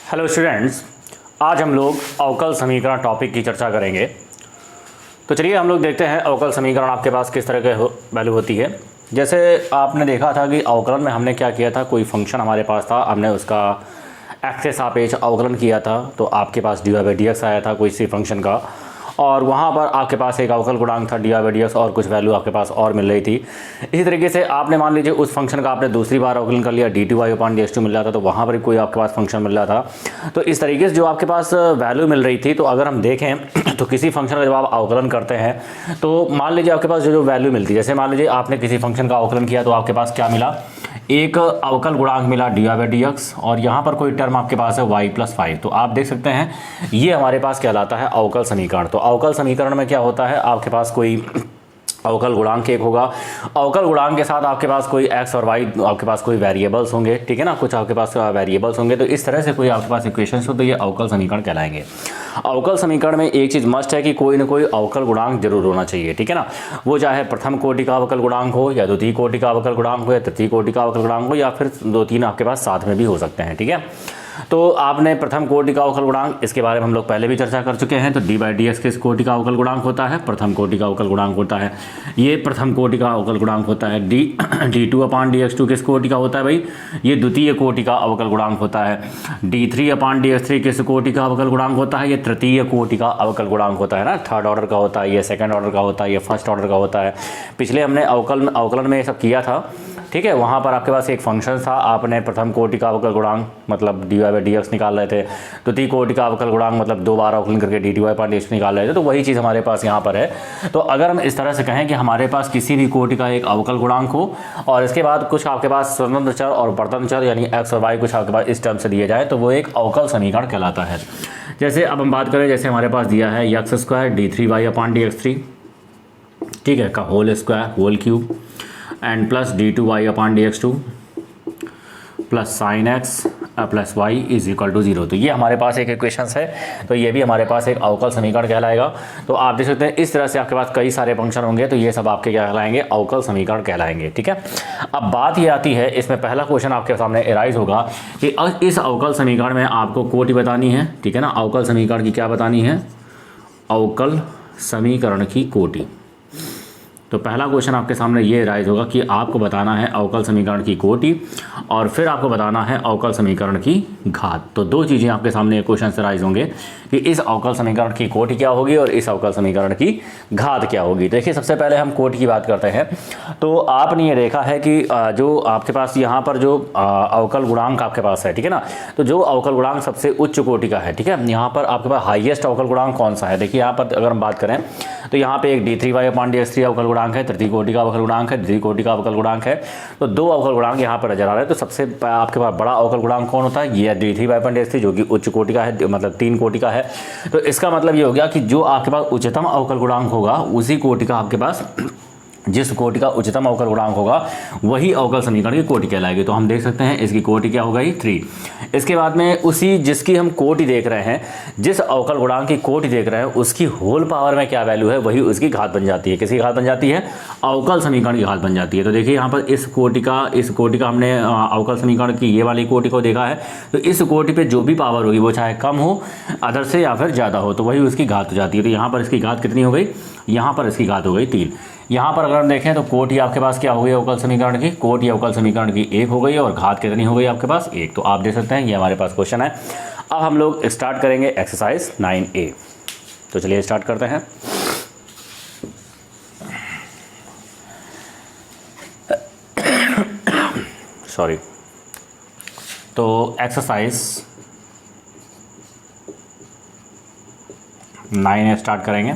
Hello students, आज हम लोग अवकल समीकरण टॉपिक की चर्चा करेंगे। तो चलिए हम लोग देखते हैं अवकल समीकरण आपके पास किस तरह के वैल्यू होती है। जैसे आपने देखा था कि अवकलन में हमने क्या किया था, कोई फंक्शन हमारे पास था, हमने उसका एक्स के सापेक्ष अवकलन किया था, तो आपके पास D Y by D X आया था कोई सी फंक्शन का, और वहाँ पर आपके पास एक अवकल गुणांक था d Y by D x और कुछ वैल्यू आपके पास और मिल रही थी। इसी तरीके से आपने मान लीजिए उस फंक्शन का आपने दूसरी बार अवकलन कर लिया, D T Y upon D x two मिल रहा था, तो वहाँ पर कोई आपके पास फंक्शन मिल रहा था। तो इस तरीके से जो आपके पास वैल्यू मिल रही थी, तो अगर हम देखें तो किसी फंक्शन का जब आप अवकलन करते हैं तो मान लीजिए आपके पास जो वैल्यू मिलती है, जैसे मान लीजिए आपने किसी फंक्शन का अवकलन किया तो आपके पास क्या मिला, एक अवकल गुणांक मिला d Y by D x, और यहाँ पर कोई टर्म आपके पास है वाई प्लस 5। तो आप देख सकते हैं ये हमारे पास कहलाता है अवकल समीकरण। तो अवकल समीकरण में क्या होता है, आपके पास कोई अवकल गुणांक एक होगा, अवकल गुणांक के साथ आपके पास कोई एक्स और वाई, आपके पास कोई वेरिएबल्स होंगे, ठीक है ना, कुछ आपके पास वेरिएबल्स होंगे। तो इस तरह से कोई आपके पास इक्वेशंस हो तो ये अवकल समीकरण कहलाएंगे। अवकल समीकरण में एक चीज़ मस्ट है कि कोई ना कोई अवकल गुणांक जरूर होना चाहिए, ठीक है ना, वो चाहे प्रथम कोटि का अवकल गुणांक हो, या द्वितीय कोटि का अवकल गुणांक हो, या तृतीय कोटि का अवकल गुणांक हो, या फिर दो तीन आपके पास साथ में भी हो सकते हैं, ठीक है। तो आपने प्रथम कोटि का अवकल गुणांक, इसके बारे में हम लोग पहले भी चर्चा कर चुके हैं। तो डी बाई डी एक्स किस कोटि का अवकल गुणांक होता है, प्रथम कोटि का अवकल गुणांक होता है, ये प्रथम कोटि का अवकल गुणांक होता है। D two upon D x two किस कोटि का होता है भाई, ये द्वितीय कोटि का अवकल गुणांक होता है। D three upon D x three किस कोटि का अवकल गुणांक होता है, ये तृतीय कोटि का अवकल गुणांक होता है ना, थर्ड ऑर्डर का होता है, ये सेकंड ऑर्डर का होता है, ये फर्स्ट ऑर्डर का होता है। पिछले हमने अवकलन में ये सब किया था, ठीक है। वहाँ पर आपके पास एक फंक्शन था, आपने प्रथम कोटि का अवकल गुणांक मतलब d Y by D x निकाल रहे थे, द्वितीय कोटि का अवकल गुणांक मतलब दो बार अवकलन करके d T Y upon D x निकाल रहे थे। तो वही चीज़ हमारे पास यहाँ पर है। तो अगर हम इस तरह से कहें कि हमारे पास किसी भी कोटि का एक अवकल गुणांक हो और इसके बाद कुछ आपके पास स्वतंत्र चर और परतंत्र चर यानी एक्स और वाई कुछ आपके पास इस टर्म से दिए जाए, तो वो एक अवकल समीकरण कहलाता है। जैसे अब हम बात करें, जैसे हमारे पास दिया है x square D three y upon D x three, ठीक है, का whole square whole cube and plus d two Y upon D x two plus sine x plus y is equal to 0। तो ये हमारे पास एक इक्वेशंस है, तो ये भी हमारे पास एक अवकल समीकरण कहलाएगा। तो आप देख सकते हैं इस तरह से आपके पास कई सारे फंक्शन होंगे, तो ये सब आपके क्या कहलाएंगे, अवकल समीकरण कहलाएंगे, ठीक है। अब बात ये आती है, इसमें पहला क्वेश्चन आपके सामने एराइज होगा कि इस अवकल समीकरण में आपको कोटि बतानी है, ठीक है ना, अवकल समीकरण की क्या बतानी है, अवकल समीकरण की कोटि। तो पहला क्वेश्चन आपके सामने ये राइज होगा कि आपको बताना है अवकल समीकरण की कोटि और फिर आपको बताना है अवकल समीकरण की घात। तो दो चीज़ें आपके सामने क्वेश्चन से राइज होंगे कि इस अवकल समीकरण की कोटि क्या होगी और इस अवकल समीकरण की घात क्या होगी। देखिए सबसे पहले हम कोटि की बात करते हैं। तो आपने ये देखा है कि जो आपके पास यहाँ पर जो अवकल गुणांक आपके पास है, ठीक है ना, तो जो अवकल गुणांक सबसे उच्च कोटि का है, ठीक है, यहाँ पर आपके पास हाईएस्ट अवकल गुणांक कौन सा है। देखिए यहाँ पर अगर हम बात करें तो यहाँ पे एक d three y upon D x three अवकल गुणांक है, तृतीय कोटि का अवकल गुणांक है, द्वितीय कोटि का अवकल गुणांक है। तो दो अवकल गुणांक यहाँ पर नजर आ रहे हैं। तो सबसे आपके पास बड़ा अवकल गुणांक कौन होता है, ये d three y upon D x three जो कि उच्च कोटि का है, मतलब 3 कोटि का है। तो इसका मतलब ये हो गया कि जो आपके पास उच्चतम अवकल गुणांक होगा उसी कोटि का आपके पास, जिस कोटि का उच्चतम अवकल गुणांक होगा वही अवकल समीकरण की कोटि कहलाएगी। तो हम देख सकते हैं इसकी कोटि क्या हो गई 3। इसके बाद में उसी जिसकी हम कोटि देख रहे हैं, जिस अवकल गुणांक की कोटि देख रहे हैं उसकी होल पावर में क्या वैल्यू है, वही उसकी घात बन जाती है। किसकी घात बन जाती है, अवकल समीकरण की घात बन जाती है। तो देखिए यहाँ पर इस कोटि का हमने अवकल समीकरण की ये वाली कोटि को देखा है। तो इस कोटि पर जो भी पावर होगी वो चाहे कम हो अदर से या फिर ज़्यादा हो, तो वही उसकी घात हो जाती है। तो यहाँ पर इसकी घात कितनी हो गई, यहाँ पर इसकी घात हो गई 3। यहाँ पर अगर हम देखें तो कोटि आपके पास क्या हो गई अवकल समीकरण की, कोटि अवकल समीकरण की 1 हो गई और घात कितनी हो गई आपके पास 1। तो आप देख सकते हैं ये हमारे पास क्वेश्चन है। अब हम लोग स्टार्ट करेंगे एक्सरसाइज 9A। तो चलिए स्टार्ट करते हैं। सॉरी। तो एक्सरसाइज 9A स्टार्ट करेंगे।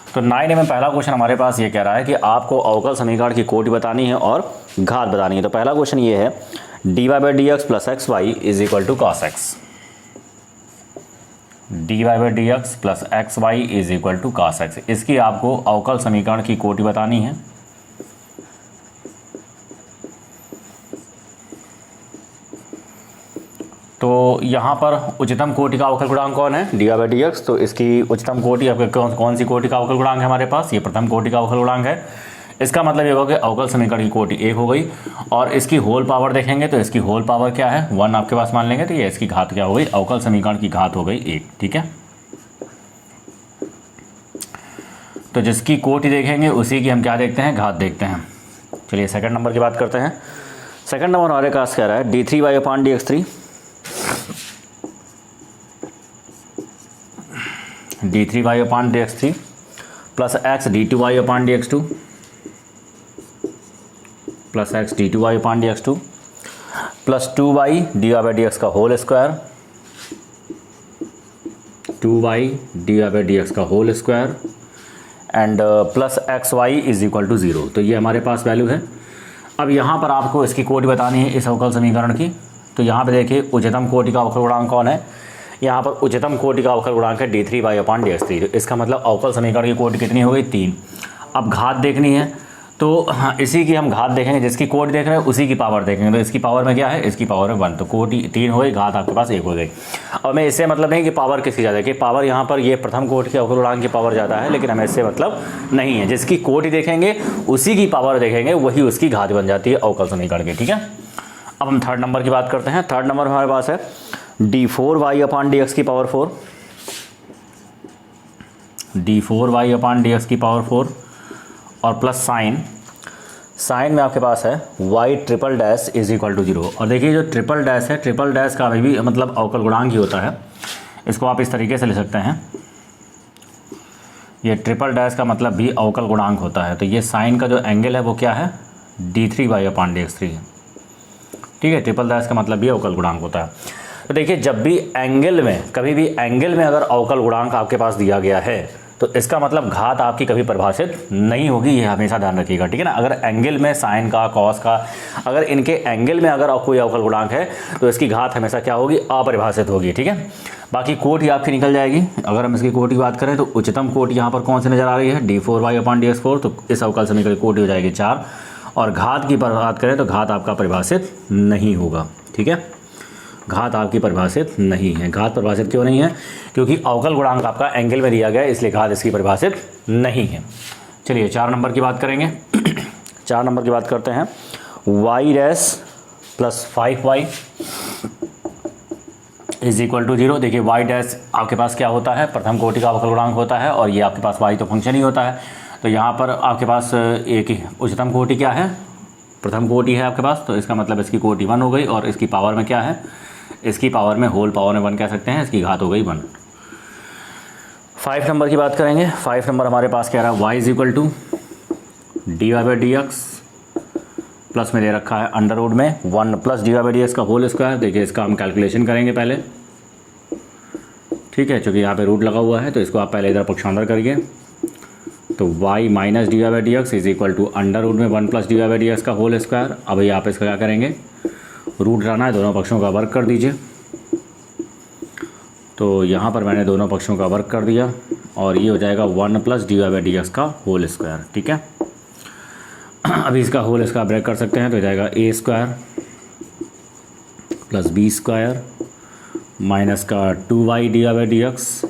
तो 9A में पहला क्वेश्चन हमारे पास ये कह रहा है कि आपको अवकल समीकरण की कोटि बतानी है और घात बतानी है। तो पहला क्वेश्चन ये है, D Y by D x plus x y is equal to cos x. D Y by D x plus x y is equal to cos x, इसकी आपको अवकल समीकरण की कोटि बतानी है। तो यहाँ पर उच्चतम कोटि का अवकल गुणांक कौन है, D Y by D x. तो इसकी उच्चतम कोटि आपके कौन सी कोटि का अवकल गुणांक है हमारे पास, ये प्रथम कोटि का अवकल गुणांक है। इसका मतलब ये होगा कि अवकल समीकरण की कोटि 1 हो गई, और इसकी होल पावर देखेंगे तो इसकी होल पावर क्या है 1 आपके पास मान लेंगे, तो ये इसकी घात क्या हो गई, अवकल समीकरण की घात हो गई 1। ठीक है, तो जिसकी कोटि देखेंगे उसी की हम क्या देखते हैं, घात देखते हैं। चलिए सेकंड नंबर की बात करते हैं। सेकंड नंबर हमारे पास कह रहा है d3y/dx3 d3y/dx3 plus x d2y/dx2 plus x d2y/dx2 plus 2y dy/dx का होल स्क्वायर, 2y dy/dx का whole square and plus xy is equal to 0। तो ये हमारे पास वैल्यू है। अब यहाँ पर आपको इसकी कोटि बतानी है इस अवकल समीकरण की। तो यहाँ पे देखिए उच्चतम कोटि का अवकल गुणांक कौन है, यहाँ पर उच्चतम कोटि का अवकल गुणांक है d3y/dx3। तो इसका मतलब अवकल समीकरण की कोटि कितनी हो गई, 3। अब घात देखनी है तो हाँ इसी की हम घात देखेंगे, जिसकी कोटि देख रहे हैं उसी की पावर देखेंगे। तो इसकी पावर में क्या है, इसकी पावर में 1, तो कोटि 3 हो गई, घात आपके पास 1 हो गई। और मैं इससे मतलब नहीं कि पावर किसकी ज़्यादा है, कि पावर यहाँ पर ये प्रथम कोटि के अवकल गुणांक की पावर ज़्यादा है, लेकिन हमें इससे मतलब नहीं है। जिसकी कोटि देखेंगे उसी की पावर देखेंगे, वही उसकी घात बन जाती है अवकल समीकरण की। ठीक है, अब हम थर्ड नंबर की बात करते हैं। थर्ड नंबर हमारे पास है d4y/dx की पावर 4, d4y/dx की पावर 4 और प्लस साइन में आपके पास है y triple dash is equal to 0। और देखिए जो ट्रिपल डैश है, ट्रिपल डैश का भी मतलब अवकल गुणांक ही होता है। इसको आप इस तरीके से ले सकते हैं, ये ट्रिपल डैश का मतलब भी अवकल गुणांक होता है। तो ये साइन का जो एंगल है वो क्या है, d3y/dx3 है। ठीक है, ट्रिपल डैश का मतलब भी अवकल गुणांक होता है। तो देखिए जब भी एंगल में, कभी भी एंगल में अगर अवकल गुणांक आपके पास दिया गया है तो इसका मतलब घात आपकी कभी परिभाषित नहीं होगी, ये हमेशा ध्यान रखिएगा। ठीक है ना, अगर एंगल में साइन का, कॉस का, अगर इनके एंगल में अगर कोई अवकल गुणांक है तो इसकी घात हमेशा क्या होगी, अपरिभाषित होगी। ठीक है, बाकी कोटि आपकी निकल जाएगी। अगर हम इसकी कोटि की बात करें तो उच्चतम कोटि यहाँ पर कौन सी नजर आ रही है, d4y/dx4, तो इस अवकल समीकरण की कोटि हो जाएगी 4। और घात की बात करें तो घात आपका परिभाषित नहीं होगा। ठीक है, घात आपकी परिभाषित नहीं है। घात परिभाषित क्यों नहीं है, क्योंकि अवकल गुणांक आपका एंगल में दिया गया है, इसलिए घात इसकी परिभाषित नहीं है। चलिए 4 नंबर की बात करेंगे। 4 नंबर की बात करते हैं, y dash plus 5y is equal to 0। देखिए y डैश आपके पास क्या होता है, प्रथम कोटि का अवकल गुणांक होता है, और ये आपके पास y तो फंक्शन ही होता है। तो यहाँ पर आपके पास एक ही उच्चतम कोटि क्या है, प्रथम कोटि है आपके पास, तो इसका मतलब इसकी कोटि 1 हो गई, और इसकी पावर में क्या है, इसकी पावर में होल पावर में 1 कह सकते हैं, इसकी घात हो गई 1। 5 नंबर की बात करेंगे। 5 नंबर हमारे पास कह रहा है y is equal to dy/dx plus में दे रखा है अंडर रूट में 1 प्लस dy/dx का होल स्क्वायर। देखिए इसका हम कैलकुलेशन करेंगे पहले। ठीक है, चूँकि यहाँ पे रूट लगा हुआ है तो इसको आप पहले इधर पक्षांतर करिए। तो y minus dy/dx is equal to under root में 1 प्लस dy/dx का होल स्क्वायर। अब ये आप इसका क्या करेंगे, रूट रहना है, दोनों पक्षों का वर्ग कर दीजिए। तो यहाँ पर मैंने दोनों पक्षों का वर्ग कर दिया, और ये हो जाएगा 1 प्लस dy/dx का होल स्क्वायर। ठीक है, अभी इसका होल स्क्वायर ब्रेक कर सकते हैं, तो हो जाएगा a square plus b square minus का 2y dy/dx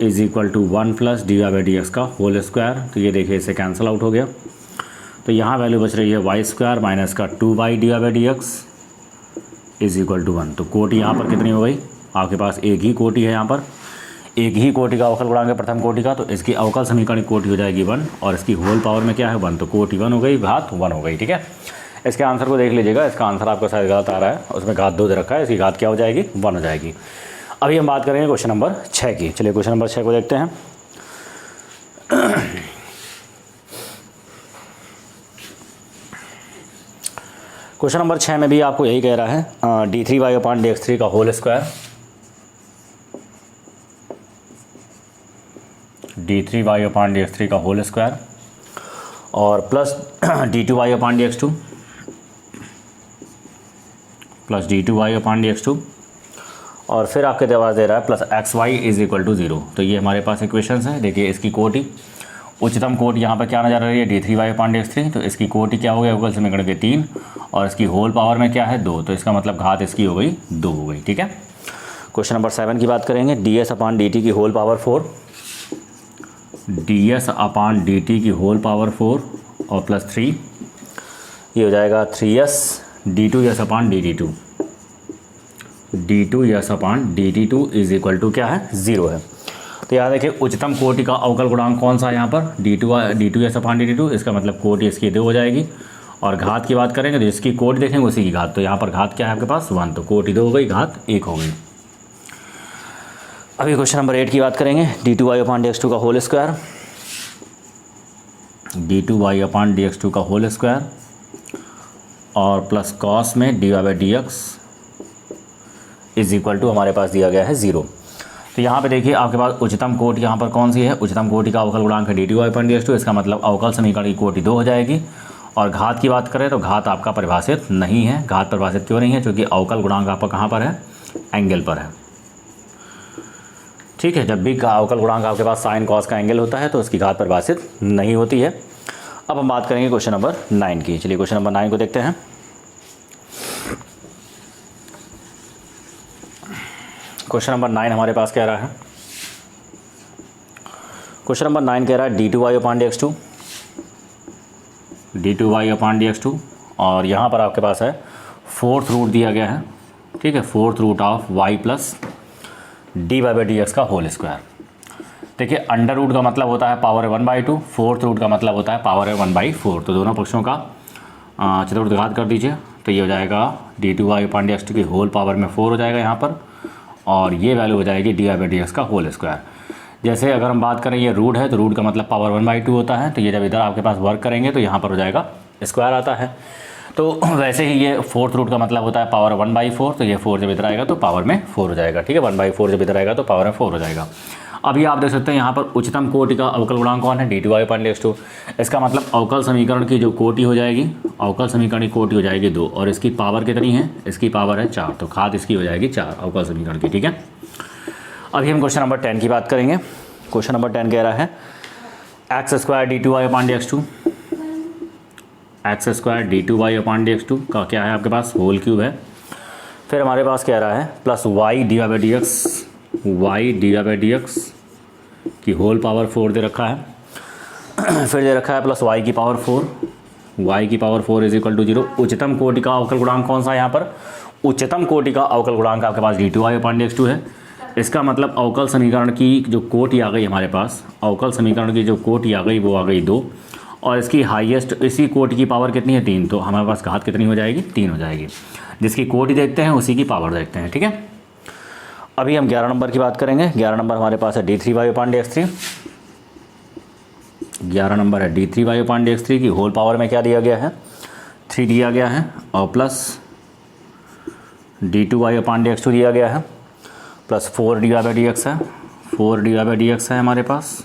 is equal to 1 plus dy/dx का होल स्क्वायर। तो ये देखिए इससे कैंसिल आउट हो गया, तो यहाँ वैल्यू बच रही है y स्क्वायर माइनस का 2y dy/dx is equal to 1। तो कोटि यहाँ पर कितनी हो गई, आपके पास एक ही कोटि है, यहाँ पर एक ही कोटि का अवकल गुणांक है प्रथम कोटि का, तो इसकी अवकल समीकरण की कोटि हो जाएगी 1, और इसकी होल पावर में क्या है 1, तो कोटि 1 हो गई, घात 1 हो गई। ठीक है, इसके आंसर को देख लीजिएगा, इसका आंसर आपका शायद गलत आ रहा है, उसमें घात 2 दे रखा है, इसकी घात क्या हो जाएगी 1 हो जाएगी। अभी हम बात करेंगे क्वेश्चन नंबर 6 की। चलिए क्वेश्चन नंबर 6 को देखते हैं। क्वेश्चन नंबर 6 में भी आपको यही कह रहा है d3y/dx3 का होल स्क्वायर, d3y/dx3 का होल स्क्वायर और प्लस d2y/dx2 प्लस d2y/dx2, और फिर आपके पास दे रहा है plus xy is equal to 0। तो ये हमारे पास इक्वेशंस है। देखिए इसकी कोटि, उच्चतम कोटि यहाँ पर क्या नजर आ रही है, d3y/dx3, तो इसकी कोटि क्या हो गई अवकल समीकरण के 3, और इसकी होल पावर में क्या है 2, तो इसका मतलब घात इसकी हो गई 2 हो गई। ठीक है, क्वेश्चन नंबर 7 की बात करेंगे। ds/dt की होल पावर 4, ds/dt की होल पावर 4 और प्लस 3, ये हो जाएगा 3s d2s upon dt2, d2s upon dt2 is equal to क्या है, 0 है। तो यहाँ देखिए उच्चतम कोटि का अवकल गुणांक कौन सा है यहाँ पर, d2s अपॉन dt2, इसका मतलब कोटि इसकी 2 हो जाएगी। और घात की बात करेंगे तो जिसकी कोटि देखेंगे उसी की घात, तो यहाँ पर घात क्या है आपके पास 1, तो कोटि 2 हो गई, घात 1 हो गई। अभी क्वेश्चन नंबर 8 की बात करेंगे, d2y अपॉन dx2 का whole square, d2y upon dx2 का होल स्क्वायर और प्लस कॉस में dy by dx is equal to हमारे पास दिया गया है 0। तो यहाँ पे देखिए आपके पास उच्चतम कोटि यहाँ पर कौन सी है, उच्चतम कोटि का अवकल गुणांक है d2y अपॉन dx2, इसका मतलब अवकल समीकरण की कोटि 2 हो जाएगी। और घात की बात करें तो घात आपका परिभाषित नहीं है। घात परिभाषित क्यों नहीं है, क्योंकि अवकल गुणांक आपका कहाँ पर है, एंगल पर है। ठीक है, जब भी अवकल गुणांक आपके पास साइन कॉस का एंगल होता है तो उसकी घात परिभाषित नहीं होती है। अब हम बात करेंगे क्वेश्चन नंबर 9 की। चलिए क्वेश्चन नंबर 9 को देखते हैं। क्वेश्चन नंबर 9 हमारे पास कह रहा है, क्वेश्चन नंबर 9 कह रहा है d2y upon dx2, d2y upon dx2 और यहाँ पर आपके पास है 4th रूट दिया गया है। ठीक है, 4th root of y plus dy by dx का होल स्क्वायर। देखिए अंडर रूट का मतलब होता है पावर 1/2, 4th रूट का मतलब होता है पावर 1/4, तो दोनों पक्षों का चतुर्थ घात कर दीजिए, तो ये हो जाएगा d2y अपॉन dx2 की होल पावर में 4 हो जाएगा यहाँ पर, और ये वैल्यू हो जाएगी dy बाई dx का होल स्क्वायर। जैसे अगर हम बात करें ये रूट है तो रूट का मतलब पावर 1/2 होता है, तो ये जब इधर आपके पास वर्क करेंगे तो यहाँ पर हो जाएगा स्क्वायर आता है। तो वैसे ही ये 4th रूट का मतलब होता है पावर 1/4, तो ये 4 जब इधर आएगा तो पावर में 4 हो जाएगा। ठीक है, 1/4 जब इधर आएगा तो पावर में 4 हो जाएगा। अभी आप देख सकते हैं यहाँ पर उच्चतम कोटि का अवकल गुणांक कौन है, d2y अपॉन dx2, इसका मतलब अवकल समीकरण की जो कोटि हो जाएगी, अवकल समीकरण की कोटि हो जाएगी 2, और इसकी पावर कितनी है, इसकी पावर है 4, तो घात इसकी हो जाएगी 4 अवकल समीकरण की। ठीक है, अभी हम क्वेश्चन नंबर 10 की बात करेंगे। क्वेश्चन नंबर 10 कह रहा है x square d2y upon dx2, x square d2y upon dx2 का क्या है आपके पास, होल क्यूब है। फिर हमारे पास कह रहा है plus y dy by dx, y dy by dx की होल पावर 4 दे रखा है। फिर दे रखा है प्लस y की पावर 4, y की पावर 4 इज इक्वल टू 0। उच्चतम कोटि का अवकल गुणांक कौन सा है यहाँ पर, उच्चतम कोटि का अवकल गुणांक आपके पास d2y अपॉन dx2 है। इसका मतलब अवकल समीकरण की जो कोटि आ गई हमारे पास, अवकल समीकरण की जो कोटि आ गई वो आ गई 2, और इसकी हाईएस्ट इसी कोटि की पावर कितनी है, 3, तो हमारे पास घात कितनी हो जाएगी, 3 हो जाएगी। जिसकी कोटि देखते हैं उसी की पावर देखते हैं। ठीक है, अभी हम 11 नंबर की बात करेंगे। 11 नंबर हमारे पास है d3y अपॉन dx3, 11 नंबर है d3y अपॉन dx3 की होल पावर में क्या दिया गया है, 3 दिया गया है, और प्लस d2y अपॉन dx2 दिया गया है, प्लस 4 dy बाई dx है, 4 dy बाई dx है हमारे पास,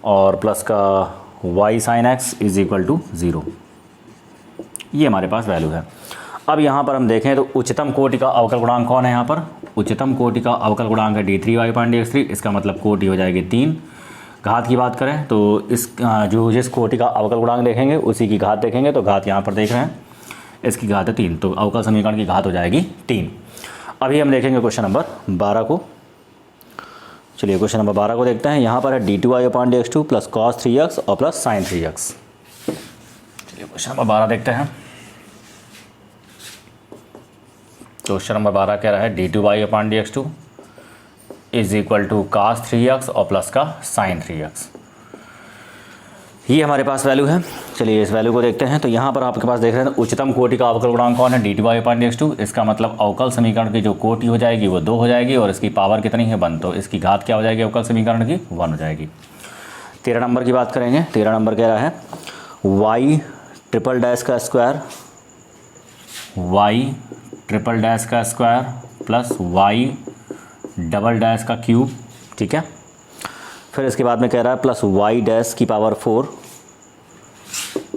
और प्लस का y sine x is equal to 0। ये हमारे पास वैल्यू है। अब यहाँ पर हम देखें तो उच्चतम कोटि का अवकल गुणांक कौन है, यहाँ पर उच्चतम कोटि का अवकल गुणांक है d3y अपॉन dx3, इसका मतलब कोटि हो जाएगी 3। घात की बात करें तो इस जो जिस कोटि का अवकल गुणांक देखेंगे उसी की घात देखेंगे, तो घात यहाँ पर देख रहे हैं, इसकी घात है 3, तो अवकल समीकरण की घात हो जाएगी 3। अभी हम देखेंगे क्वेश्चन नंबर 12 को। चलिए क्वेश्चन नंबर 12 को देखते हैं। यहाँ पर है d2y upon dx2 plus cos 3x और प्लस साइन 3x। चलिए क्वेश्चन नंबर 12 देखते हैं। क्वेश्चन नंबर 12 कह रहा है d2y upon dx2 is equal to cos 3x और प्लस का साइन 3x। ये हमारे पास वैल्यू है। चलिए इस वैल्यू को देखते हैं। तो यहाँ पर आपके पास देख रहे हैं उच्चतम कोटि का अवकल गुणांक कौन है, d2y अपॉन dx2, इसका मतलब अवकल समीकरण की जो कोटि हो जाएगी वो 2 हो जाएगी, और इसकी पावर कितनी है 1, तो इसकी घात क्या हो जाएगी अवकल समीकरण की 1 हो जाएगी। 13 नंबर की बात करेंगे। 13 नंबर कह रहा है y ट्रिपल डैश का स्क्वायर, y ट्रिपल डैश का square plus y double dash का क्यूब। ठीक है, फिर इसके बाद में कह रहा है प्लस y डैश की पावर 4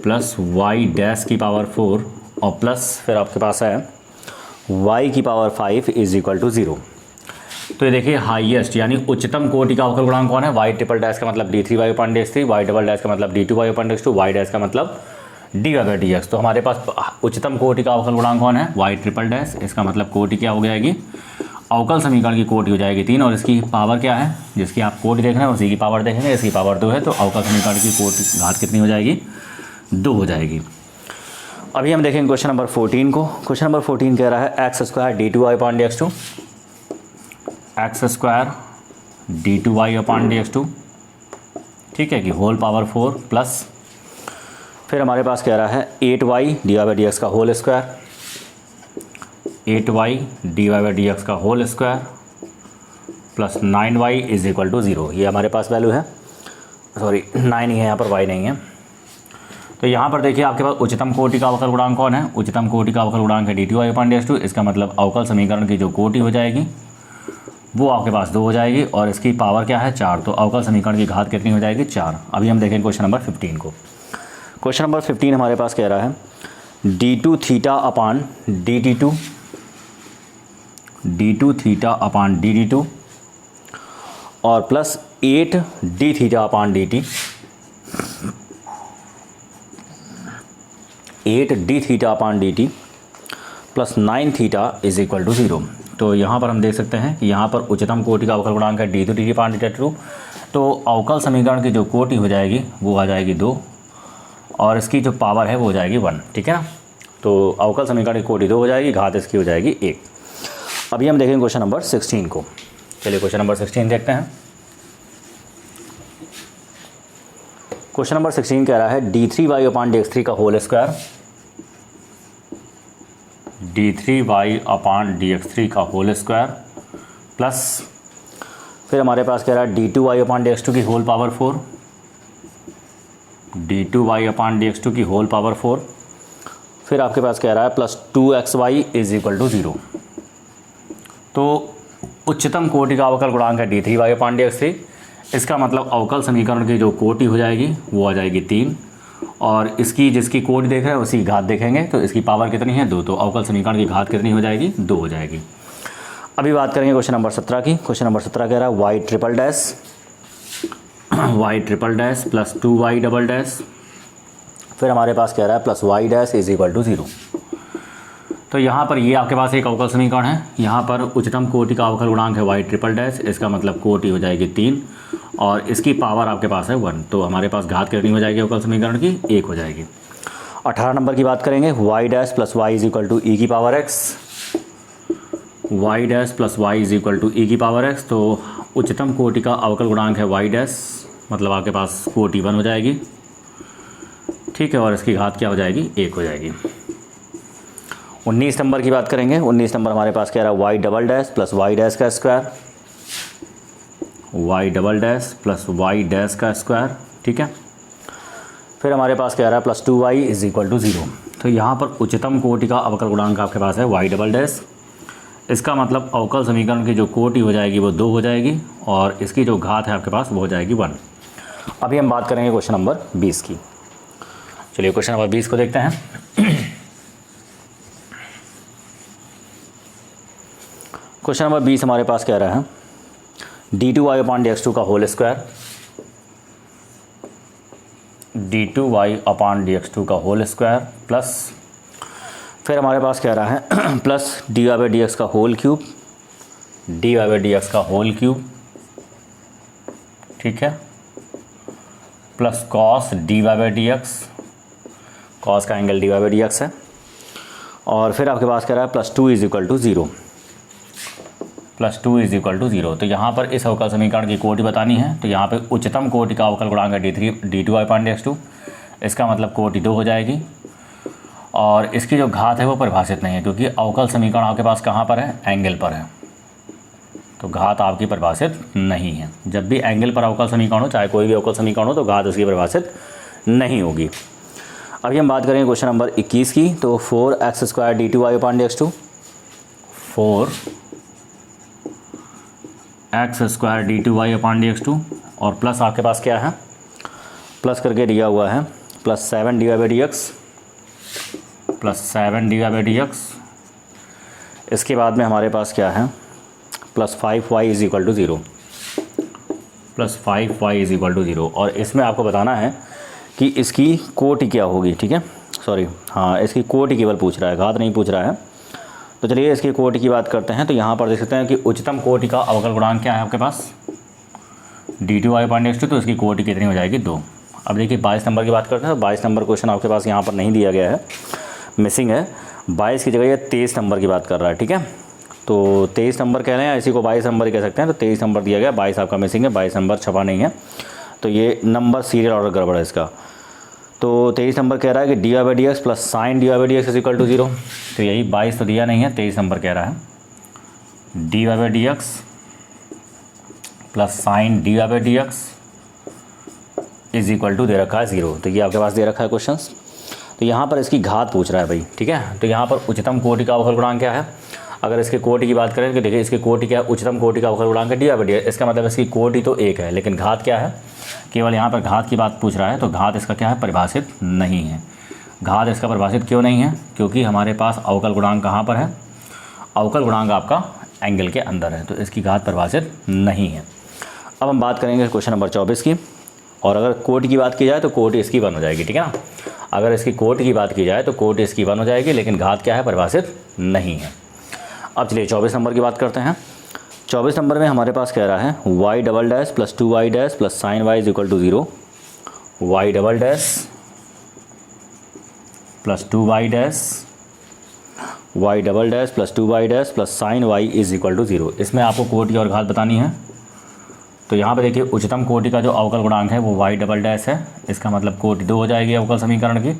प्लस y डैश की पावर 4 और प्लस फिर आपके पास है y की पावर 5 इज इक्वल टू 0। तो ये देखिए हाईएस्ट यानी उच्चतम कोटि का अवकल गुणांक कौन है, y ट्रिपल डैश का मतलब d3y upon dx3, y double dash का मतलब d2y upon dx2, y dash का मतलब dy बाई dx। तो हमारे पास उच्चतम कोटि का अवकल गुणांक कौन है, y ट्रिपल डैश, इसका मतलब कोटि क्या हो जाएगी, अवकल समीकरण की कोटि हो जाएगी 3, और इसकी पावर क्या है, जिसकी आप कोटि देख रहे हैं उसी की पावर देखेंगे, इसकी पावर 2 है, तो अवकल समीकरण की कोटि घात कितनी हो जाएगी 2 हो जाएगी। अभी हम देखेंगे क्वेश्चन नंबर 14 को। क्वेश्चन नंबर 14 कह रहा है x square D two Y upon D x two, x square D two Y upon D x two, ठीक है कि होल पावर 4 प्लस फिर हमारे पास कह रहा है 8y D Y by D x का whole square, 8y D Y by D x का whole square plus 9y is equal to 0। ये हमारे पास वैल्यू है, सॉरी 9 ही है यहाँ पर, y नहीं है। तो यहाँ पर देखिए आपके पास उच्चतम कोटि का अवकल गुणांक कौन है, उच्चतम कोटि का अवकल गुणांक है D two Y upon D x two. इसका मतलब अवकल समीकरण की जो कोटि हो जाएगी वो आपके पास 2 हो जाएगी और इसकी पावर क्या है 4। तो अवकल समीकरण की घात कितनी हो जाएगी 4। अभी हम देखेंगे क्वेश्चन नंबर 15 को। क्वेश्चन नंबर 15 हमारे पास कह रहा है D two theta upon D T two, D two theta upon D D two और plus 8 D theta upon D T, 8 D theta upon D T plus 9 theta is equal to 0। तो यहाँ पर हम देख सकते हैं कि यहाँ पर उच्चतम कोटि का अवकल गुणांक है D two d t upon D T two. तो अवकल समीकरण की जो कोटि हो जाएगी वो आ जाएगी 2 और इसकी जो पावर है वो हो जाएगी 1, ठीक है ना। तो अवकल समीकरण की कोटि 2 हो जाएगी, घात इसकी हो जाएगी 1। अभी हम देखेंगे क्वेश्चन नंबर 16 को। चलिए क्वेश्चन नंबर 16 देखते हैं। क्वेश्चन नंबर 16 कह रहा है D three Y upon D x three का whole square, D three Y upon D x three का होल स्क्वायर प्लस फिर हमारे पास कह रहा है D two Y upon D x two की whole power 4, D two Y upon D x two की होल पावर 4 फिर आपके पास कह रहा है plus 2xy is equal to 0। तो उच्चतम कोटि का अवकल गुणांक है D three Y upon D x three. इसका मतलब अवकल समीकरण की जो कोटि हो जाएगी वो आ जाएगी 3 और इसकी जिसकी कोटि देख रहे हैं उसी की घात देखेंगे तो इसकी पावर कितनी है 2। तो अवकल समीकरण की घात कितनी हो जाएगी 2 हो जाएगी। अभी बात करेंगे क्वेश्चन नंबर 17 की। क्वेश्चन नंबर 17 कह रहा है y triple dash plus 2y double dash फिर हमारे पास कह रहा है plus y dash is equal to 0। तो यहाँ पर ये आपके पास एक अवकल समीकरण है। यहाँ पर उच्चतम कोटि का अवकल गुणांक है y ट्रिपल डैश, इसका मतलब कोटि हो जाएगी 3 और इसकी पावर आपके पास है 1। तो हमारे पास घात कितनी हो जाएगी अवकल समीकरण की 1 हो जाएगी। 18 नंबर की बात करेंगे y dash plus y is equal to E की power x, y dash plus y is equal to E की पावर x। तो उच्चतम कोटि का अवकल गुणांक है y डैश, मतलब आपके पास कोटि 1 हो जाएगी, ठीक है, और इसकी घात क्या हो जाएगी 1 हो जाएगी। 19 नंबर की बात करेंगे। 19 नंबर हमारे पास कह रहा है Y double dash plus Y dash का square, Y double dash plus Y dash का स्क्वायर, ठीक है। फिर हमारे पास कह रहा है plus 2y is equal to 0। तो यहाँ पर उच्चतम कोटि का अवकल गुणांक आपके पास है वाई डबल डैश, इसका मतलब अवकल समीकरण की जो कोटि हो जाएगी वो 2 हो जाएगी और इसकी जो घात है आपके पास वो हो जाएगी 1। अभी हम बात करेंगे क्वेश्चन नंबर 20 की। चलिए क्वेश्चन नंबर 20 को देखते हैं। क्वेश्चन नंबर 20 हमारे पास कह रहा है D two Y upon D x two का whole square, D two Y upon D x two का होल स्क्वायर प्लस फिर हमारे पास कह रहा है plus D Y by D x का whole cube, D Y by D x का होल क्यूब, ठीक है, plus cos D Y by D X, cos का angle D Y by D x है और फिर आपके पास कह रहा है plus 2 is equal to 0, plus 2 is equal to 0। तो यहाँ पर इस अवकल समीकरण की कोटि बतानी है। तो यहाँ पे उच्चतम कोटि का अवकल गुणांक है D two Y upon D x two, इसका मतलब कोटि 2 हो जाएगी और इसकी जो घात है वो परिभाषित नहीं है क्योंकि अवकल समीकरण आपके पास कहाँ पर है, एंगल पर है, तो घात आपकी परिभाषित नहीं है। जब भी एंगल पर अवकल समीकरण हो, चाहे कोई भी अवकल समीकरण हो, तो घात उसकी परिभाषित नहीं होगी। अभी हम बात करेंगे क्वेश्चन नंबर 21 की। तो 4x square D two Y upon D x two, 4x square D two Y upon D x two और प्लस आपके पास क्या है, प्लस करके दिया हुआ है plus 7 d Y by D x, plus 7 d Y by D x. इसके बाद में हमारे पास क्या है plus 5y is equal to 0, plus 5y is equal to 0। और इसमें आपको बताना है कि इसकी कोटि क्या होगी, ठीक है, सॉरी हाँ इसकी कोटि केवल पूछ रहा है, घात नहीं पूछ रहा है। तो चलिए इसकी कोटि की बात करते हैं। तो यहाँ पर देख सकते हैं कि उच्चतम कोटि का अवकल गुणांक क्या है आपके पास D two Y upon D x two, तो इसकी कोटि कितनी हो जाएगी 2। अब देखिए 22 नंबर की बात करते हैं। तो 22 नंबर क्वेश्चन आपके पास यहाँ पर नहीं दिया गया है, मिसिंग है। 22 की जगह ये 23 नंबर की बात कर रहा है, ठीक है। तो 23 नंबर कह रहे हैं, इसी को 22 नंबर ही कह सकते हैं। तो 23 नंबर दिया गया, 22 आपका मिसिंग है, 22 नंबर छपा नहीं है, तो ये नंबर सीरियल ऑर्डर गड़बड़ है इसका। तो 23 नंबर कह रहा है कि d Y by D x plus sine D Y by D x is equal to 0। तो यही 22 तो दिया नहीं है, 23 नंबर कह रहा है D Y by D x plus sine D Y by D x is equal to दे रखा है 0। तो ये आपके पास दे रखा है क्वेश्चंस। तो यहाँ पर इसकी घात पूछ रहा है भाई, ठीक है। तो यहाँ पर उच्चतम कोटि का अवकल गुणांक क्या है? अगर इसके कोटि की बात करें तो देखिए इसके कोटि क्या है, उच्चतम कोटि का अवकल गुणांक है D Y by D x. इसका मतलब इसकी कोटि तो 1 है, लेकिन घात क्या है? केवल यहाँ पर घात की बात पूछ रहा है। तो घात इसका क्या है? परिभाषित नहीं है। घात इसका परिभाषित क्यों नहीं है? क्योंकि हमारे पास अवकल गुणांक कहाँ पर है? अवकल गुणांक आपका एंगल के अंदर है, तो इसकी घात परिभाषित नहीं है। अब हम बात करेंगे क्वेश्चन नंबर 24 की। और अगर कोटि की बात की जाए तो कोटि इसकी 1 हो जाएगी, ठीक है ना। अगर इसकी कोटि की बात की जाए तो कोटि इसकी 1 हो जाएगी, लेकिन घात क्या है? परिभाषित नहीं है। अब चलिए 24 नंबर की बात करते हैं। 24 नंबर में हमारे पास कह रहा है y double dash plus 2y dash plus sine y is equal to 0। y double dash plus 2y dash, y double dash plus 2y dash plus sine y is equal to 0। इसमें आपको कोटि और घात बतानी है। तो यहाँ पे देखिए उच्चतम कोटि का जो अवकल गुणांक है वो y डबल डैश है। इसका मतलब कोटि 2 हो जाएगी अवकल समीकरण की,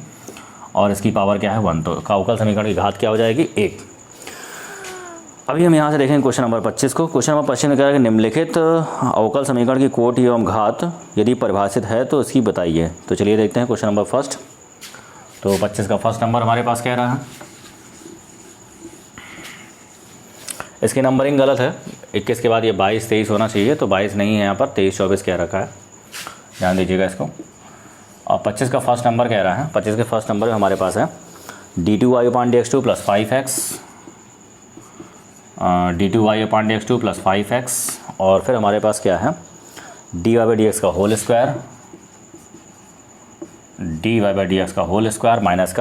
और इसकी पावर क्या है? 1। तो अवकल समीकरण की घात क्या हो जाएगी? 1। अभी हम यहाँ से देखेंगे क्वेश्चन नंबर 25 को। क्वेश्चन नंबर 25 में कह रहा है कि निम्नलिखित अवकल समीकरण की कोटि एवं घात यदि परिभाषित है तो इसकी बताइए। तो चलिए देखते हैं क्वेश्चन नंबर फर्स्ट। तो 25 का फर्स्ट नंबर हमारे पास कह रहा है, इसकी नंबरिंग गलत है। 21 के बाद ये 22 23 होना चाहिए, तो 22 नहीं है, यहाँ पर 23 24 कह रखा है, ध्यान दीजिएगा इसको। और 25 का फर्स्ट नंबर कह रहा है, 25 के फर्स्ट नंबर में हमारे पास है d2y अपान dx2 प्लस 5x, d2y अपान dx2 प्लस 5x, और फिर हमारे पास क्या है dy बाई dx का whole square, dy by dx का होल स्क्वायर माइनस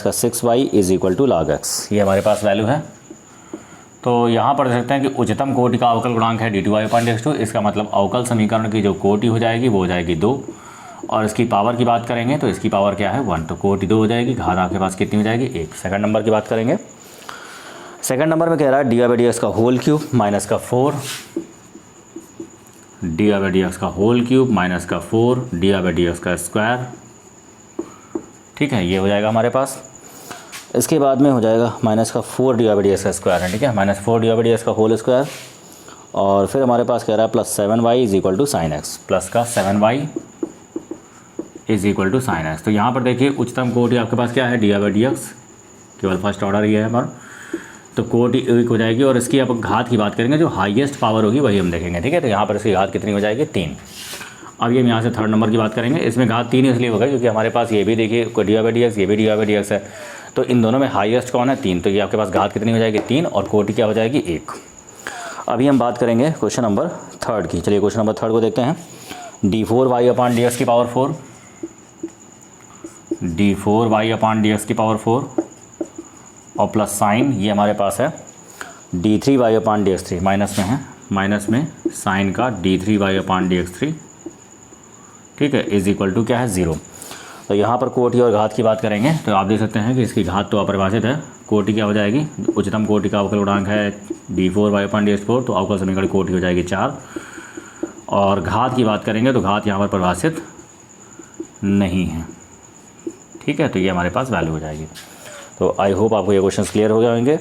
का 6y is equal to log x। ये हमारे पास वैल्यू है। तो यहाँ पर देख सकते हैं कि उच्चतम कोटि का अवकल गुणांक है d2y अपान dx2। इसका मतलब अवकल समीकरण की जो कोटि हो जाएगी वो हो जाएगी 2, और इसकी पावर की बात करेंगे तो इसकी पावर क्या है? 1। तो कोटि 2 हो जाएगी, घात आपके पास कितनी हो जाएगी? 1। सेकंड नंबर की बात करेंगे। सेकंड नंबर में कह रहा है D Y by D x का होल क्यूब माइनस का 4, d Y by D x का होल क्यूब माइनस का 4, d Y by D x का स्क्वायर, ठीक है, ये हो जाएगा हमारे पास। इसके बाद में हो जाएगा माइनस का 4 d Y by D x का स्क्वायर है, ठीक है, minus 4 d Y by D x का होल स्क्वायर, और फिर हमारे पास कह रहा है plus 7y is equal to sine x, plus का 7y is equal to sine x. तो यहाँ पर देखिए उच्चतम कोटि आपके पास क्या है? D Y by D x, केवल फर्स्ट ऑर्डर ही है हमारा, तो कोटि 1 हो जाएगी। और इसकी अब घात की बात करेंगे, जो हाईएस्ट पावर होगी वही हम देखेंगे, ठीक है। तो यहाँ पर इसकी घात कितनी हो जाएगी? 3। अब ये हम यहाँ से थर्ड नंबर की बात करेंगे। इसमें घात 3 इसलिए होगा क्योंकि हमारे पास ये भी देखिए d Y by D x, ये भी d Y by D x है, तो इन दोनों में हाईएस्ट कौन है? 3। तो ये आपके पास घात कितनी हो जाएगी? 3, और कोटि क्या हो जाएगी? 1। अभी हम बात करेंगे क्वेश्चन नंबर थर्ड की। चलिए क्वेश्चन नंबर थर्ड को देखते हैं। d4y अपान डी एक्स की पावर 4, d4y अपान डी एक्स की पावर 4, और प्लस साइन ये हमारे पास है d3y अपान डी एक्स 3, माइनस में है, माइनस में साइन का d3y अपान डी एक्स 3, ठीक है, इज इक्वल टू क्या है? 0। तो यहाँ पर कोटि और घात की बात करेंगे तो आप देख सकते हैं कि इसकी घात तो अपरिभाषित है। कोटि क्या हो जाएगी? उच्चतम कोटि का अवकल गुणांक है d4y अपान डी एक्स 4, तो अवकल समीकरण कोटि हो जाएगी 4। और घात की बात करेंगे तो घात यहाँ पर परिभाषित नहीं है, ठीक है, तो ये हमारे पास वैल्यू हो जाएगी। तो आई होप आपको ये क्वेश्चंस क्लियर हो गए होंगे।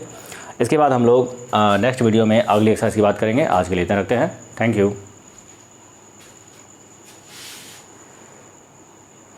इसके बाद हम लोग नेक्स्ट वीडियो में अगली एक्सरसाइज की बात करेंगे। आज के लिए इतना रखते हैं। Thank you.